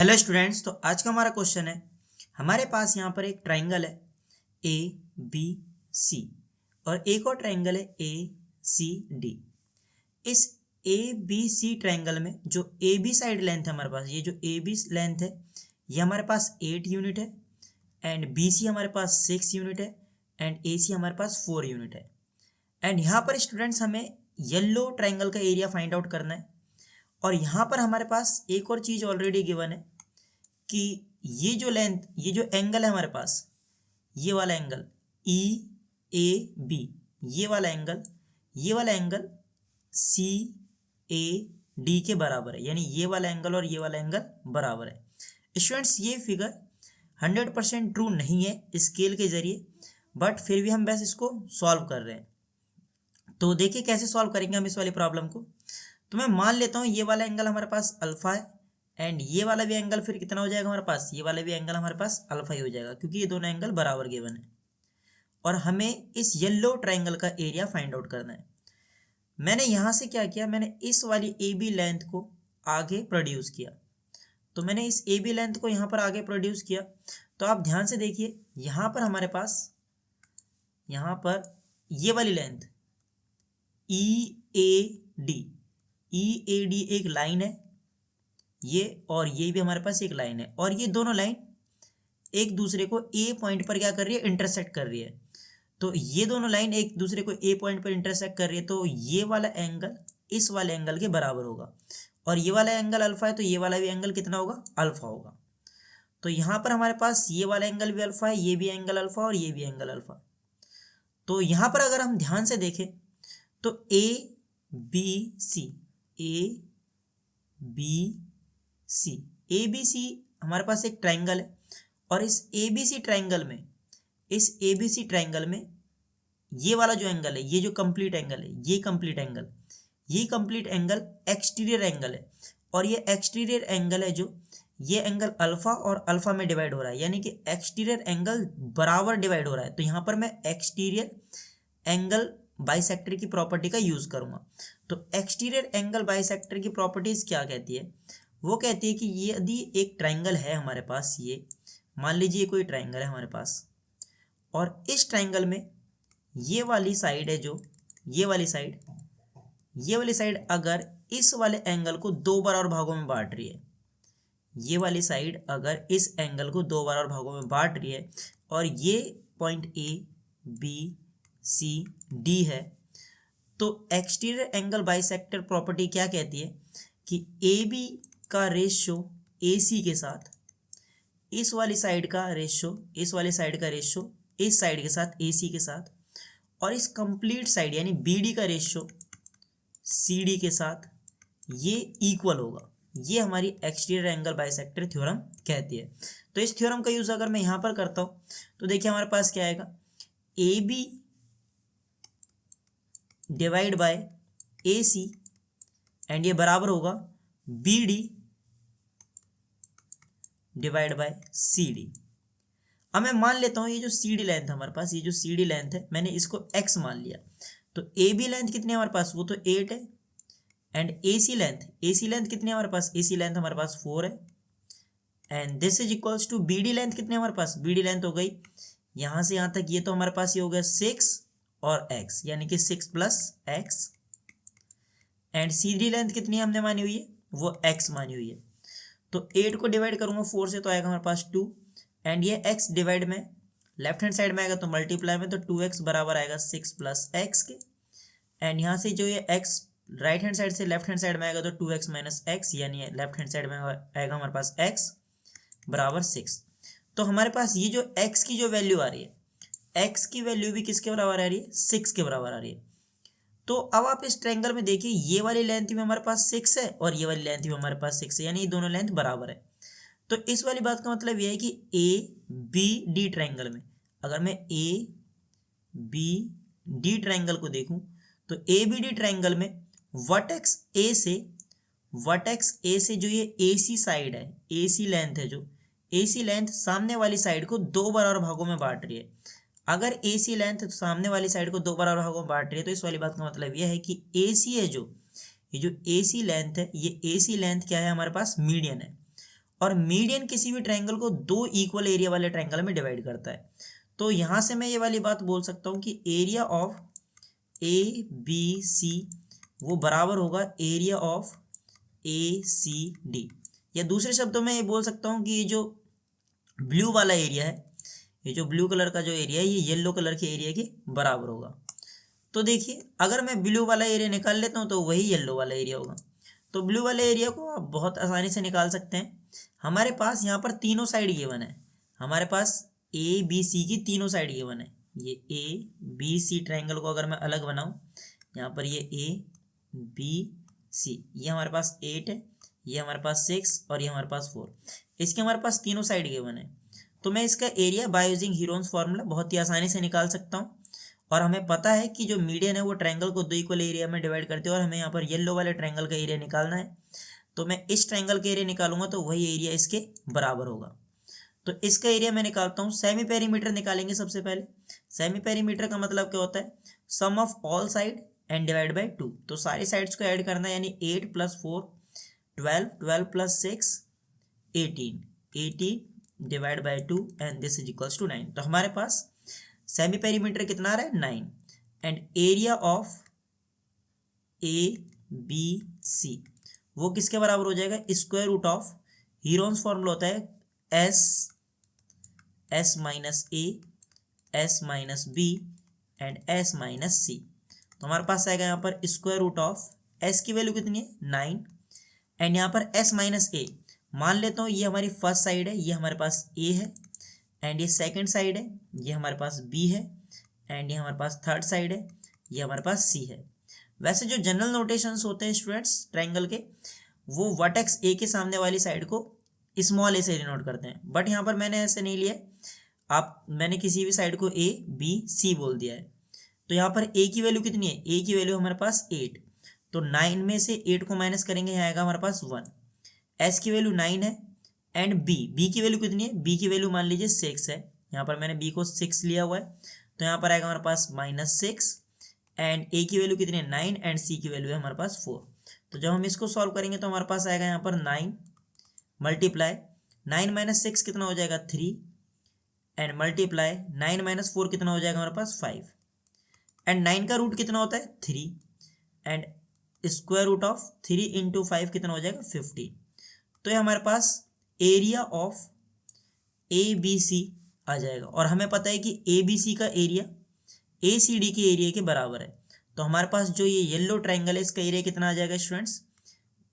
Hello students. तो आज का हमारा क्वेश्चन है, हमारे पास यहाँ पर एक ट्राइंगल है ए बी सी और एक और ट्राइंगल है ए सी डी। इस ए बी सी ट्राइंगल में जो ए बी साइड लेंथ है हमारे पास, ये जो ए बी लेंथ है ये हमारे पास 8 यूनिट है एंड बी सी हमारे पास 6 यूनिट है एंड ए सी हमारे पास 4 यूनिट है। एंड यहाँ पर स्टूडेंट्स हमें येलो ट्राइंगल का एरिया फाइंड आउट करना है। और यहाँ पर हमारे पास एक और चीज़ ऑलरेडी गिवन है कि ये जो लेंथ, ये जो एंगल है हमारे पास, ये वाला एंगल ई ए बी, ये वाला एंगल सी ए डी के बराबर है, यानी ये वाला एंगल और ये वाला एंगल बराबर है। स्टूडेंट्स ये फिगर 100% ट्रू नहीं है स्केल के जरिए, बट फिर भी हम बस इसको सॉल्व कर रहे हैं। तो देखिए कैसे सॉल्व करेंगे हम इस वाली प्रॉब्लम को। तो मैं मान लेता हूँ ये वाला एंगल हमारे पास अल्फा है एंड ये वाला भी एंगल फिर कितना हो जाएगा हमारे पास, ये वाला भी एंगल हमारे पास अल्फा ही हो जाएगा क्योंकि ये दोनों एंगल बराबर गिवन है। और हमें इस येलो ट्राइंगल का एरिया फाइंड आउट करना है। मैंने यहाँ से क्या किया, मैंने इस वाली ए बी लेंथ को आगे प्रोड्यूस किया। तो मैंने इस ए बी लेंथ को यहाँ पर आगे प्रोड्यूस किया। तो आप ध्यान से देखिए, यहाँ पर हमारे पास यहाँ पर ये वाली लेंथ ई ए डी एक लाइन है ये, और ये भी हमारे पास एक लाइन है, और ये दोनों लाइन एक दूसरे को ए पॉइंट पर क्या कर रही है, इंटरसेक्ट कर रही है। तो ये दोनों लाइन एक दूसरे को ए पॉइंट पर इंटरसेक्ट कर रही है, तो ये वाला एंगल इस वाले एंगल के बराबर होगा। और ये वाला एंगल अल्फा है तो ये वाला भी एंगल कितना होगा, अल्फा होगा। तो यहाँ पर हमारे पास ये वाला एंगल भी अल्फा है, ये भी एंगल अल्फा और ये भी एंगल अल्फा। तो यहाँ पर अगर हम ध्यान से देखें तो ए बी सी हमारे पास एक ट्राइंगल है, और इस ए बी सी ट्राइंगल में ये वाला जो एंगल है, ये जो कंप्लीट एंगल है, ये कंप्लीट एंगल एक्सटीरियर एंगल है। और ये एक्सटीरियर एंगल है जो, ये एंगल अल्फा और अल्फा में डिवाइड हो रहा है, यानी कि एक्सटीरियर एंगल बराबर डिवाइड हो रहा है। तो यहाँ पर मैं एक्सटीरियर एंगल बाइसेक्टर की प्रॉपर्टी का यूज करूंगा। तो एक्सटीरियर एंगल बाइसेक्टर की प्रॉपर्टीज क्या कहती है, वो कहती है कि ये यदि एक ट्राइंगल है हमारे पास, ये मान लीजिए कोई ट्राइंगल है हमारे पास, और इस ट्राइंगल में ये वाली साइड है जो, ये वाली साइड अगर इस वाले एंगल को दो बराबर भागों में बांट रही है, ये वाली साइड अगर इस एंगल को दो बराबर भागों में बांट रही है, और ये point A B C D है, तो एक्सटीरियर एंगल बाइसेक्टर प्रॉपर्टी क्या कहती है कि ए बी का रेशियो ए सी के साथ, इस वाली साइड का रेशियो इस साइड के साथ ए सी के साथ, और इस कंप्लीट साइड यानी बी डी का रेशियो सी डी के साथ ये इक्वल होगा। ये हमारी एक्सटीरियर एंगल बाइसेक्टर थ्योरम कहती है। तो इस थ्योरम का यूज अगर मैं यहाँ पर करता हूँ तो देखिए हमारे पास क्या आएगा, A B divide by A C and ये बराबर होगा B D divide by C D. अब मैं मान लेता हूँ ये जो सी डी लेंथ है हमारे पास, ये जो सी डी लेंथ है मैंने इसको एक्स मान लिया। तो ए बी लेंथ कितनी है हमारे पास, वो तो 8 है, एंड ए सी लेंथ कितनी है हमारे पास, ए सी लेंथ हमारे पास 4 है, and this is equals to B D length कितनी है हमारे पास, बी डी लेंथ हो गई यहाँ से यहाँ तक, ये तो हमारे पास ये हो गया 6 और x, यानी कि 6 plus x, and C D length कितनी है हमने मानी हुई है, वो x मानी हुई है। तो 8 को डिवाइड करूंगा 4 से तो आएगा हमारे पास 2, एंड ये x डिवाइड में लेफ्ट हैंड साइड में आएगा तो मल्टीप्लाई में, तो 2x बराबर आएगा 6 प्लस एक्स के, एंड यहाँ से जो ये x राइट हैंड साइड से लेफ्ट हैंड साइड में आएगा तो 2x माइनस एक्स, यानी लेफ्ट हैंड साइड में आएगा हमारे पास x बराबर 6। तो हमारे पास ये जो x की जो वैल्यू आ रही है, x की वैल्यू भी किसके बराबर आ रही है, 6 के बराबर आ रही है। तो अब आप इस ट्रायंगल में देखिए, ये वाली लेंथ में हमारे पास 6 है और ये वाली लेंथ में हमारे पास 6 है, यानी ये दोनों लेंथ बराबर है। तो इस वाली बात का मतलब यह है कि ए बी डी ट्रायंगल में अगर मैं ए बी डी ट्रायंगल को देखूं तो ए बी डी ट्रायंगल में वर्टेक्स ए से जो ये ए सी साइड है, ए सी लेंथ है, जो ए सी लेंथ सामने वाली साइड को दो बराबर भागों में बांट रही है। अगर ए सी लेंथ सामने वाली साइड को दो बराबर भागों में बांट रही है तो इस वाली बात का मतलब यह है कि ए सी है जो, ये जो ए सी लेंथ है, ये ए सी लेंथ क्या है हमारे पास, मीडियन है। और मीडियन किसी भी ट्रायंगल को दो इक्वल एरिया वाले ट्रायंगल में डिवाइड करता है। तो यहाँ से मैं ये वाली बात बोल सकता हूँ कि area of A B C वो बराबर होगा area of A C D, या दूसरे शब्दों में ये बोल सकता हूँ कि ये जो ब्लू वाला एरिया है, ये जो ब्लू कलर का जो एरिया है, ये येलो कलर के एरिया के बराबर होगा। तो देखिए अगर मैं ब्लू वाला एरिया निकाल लेता हूँ तो वही येलो वाला एरिया होगा। तो ब्लू वाले एरिया को आप बहुत आसानी से निकाल सकते हैं। हमारे पास यहाँ पर तीनों साइड गिवन है, हमारे पास ए बी सी की तीनों साइड गिवन है। ये ए बी सी ट्रायंगल को अगर मैं अलग बनाऊँ, यहाँ पर ये ए बी सी, ये हमारे पास 8 है, ये हमारे पास 6 और ये हमारे पास 4, इसके हमारे पास तीनों साइड गिवन है। तो मैं इसका area by using Heron's formula बहुत ही आसानी से निकाल सकता हूँ। और हमें पता है कि जो मीडियन है वो ट्रायंगल को दो इक्वल एरिया में डिवाइड करते हैं, और हमें यहाँ पर येलो वाले ट्रायंगल का एरिया निकालना है। तो मैं इस ट्रायंगल का एरिया निकालूंगा तो वही एरिया इसके बराबर होगा। तो इसका एरिया मैं निकालता हूँ। सेमी पेरीमीटर निकालेंगे सबसे पहले। सेमी पेरीमीटर का मतलब क्या होता है, sum of all side and divide by 2। तो सारी साइड्स को ऐड करना है, यानी 8 + 4 12, 12 + 6 18, 18 divide by 2 and this is equals to 9। तो हमारे पास सेमी पेरीमीटर कितना आ रहा है 9, and area of A B C वो किसके बराबर हो जाएगा, square root of, Heron's formula होता है S minus A, S minus B and S minus C. तो हमारे पास आएगा यहाँ पर स्क्वायर रूट ऑफ, एस की वैल्यू कितनी है 9, एंड यहाँ पर एस माइनस ए, मान लेता हूँ ये हमारी फर्स्ट साइड है, ये हमारे पास ए है, एंड ये सेकंड साइड है, ये हमारे पास बी है, एंड ये हमारे पास थर्ड साइड है, ये हमारे पास सी है। वैसे जो जनरल नोटेशंस होते हैं स्टूडेंट्स ट्रायंगल के, वो वर्टेक्स ए के सामने वाली साइड को स्मॉल ए से डिनोट करते हैं, बट यहाँ पर मैंने ऐसे नहीं लिया। मैंने किसी भी साइड को ए बी सी बोल दिया है। तो यहाँ पर ए की वैल्यू कितनी है, ए की वैल्यू हमारे पास 8, तो 9 में से 8 को माइनस करेंगे, यहाँ आएगा हमारे पास 1। एस की वैल्यू 9 है, एंड बी की वैल्यू कितनी है, बी की वैल्यू मान लीजिए 6 है, यहाँ पर मैंने बी को 6 लिया हुआ है, तो यहाँ पर आएगा हमारे पास -6, एंड ए की वैल्यू कितनी है 9, एंड सी की वैल्यू है हमारे पास 4। तो जब हम इसको सॉल्व करेंगे तो हमारे पास आएगा यहाँ पर 9 मल्टीप्लाई 9 - 6 कितना हो जाएगा 3, एंड मल्टीप्लाई 9 - 4 कितना हो जाएगा हमारे पास 5, एंड 9 का रूट कितना होता है 3, एंड स्क्वायर रूट ऑफ 3 × 5 कितना हो जाएगा 15। तो ये हमारे पास area of A B C आ जाएगा, और हमें पता है कि ए बी सी का एरिया ए सी डी के एरिया के बराबर है। तो हमारे पास जो ये येलो ट्रायंगल है इसका एरिया कितना आ जाएगा students,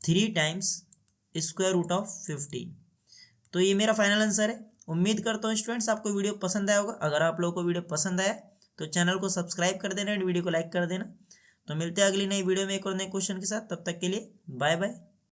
3 times square root of 15। तो ये मेरा फाइनल आंसर है। उम्मीद करता हूँ स्टूडेंट्स आपको वीडियो पसंद आया होगा। अगर आप लोगों को वीडियो पसंद आया तो चैनल को सब्सक्राइब कर देना एंड वीडियो को लाइक कर देना। तो मिलते हैं अगली नई वीडियो में एक और नए क्वेश्चन के साथ, तब तक के लिए बाय बाय।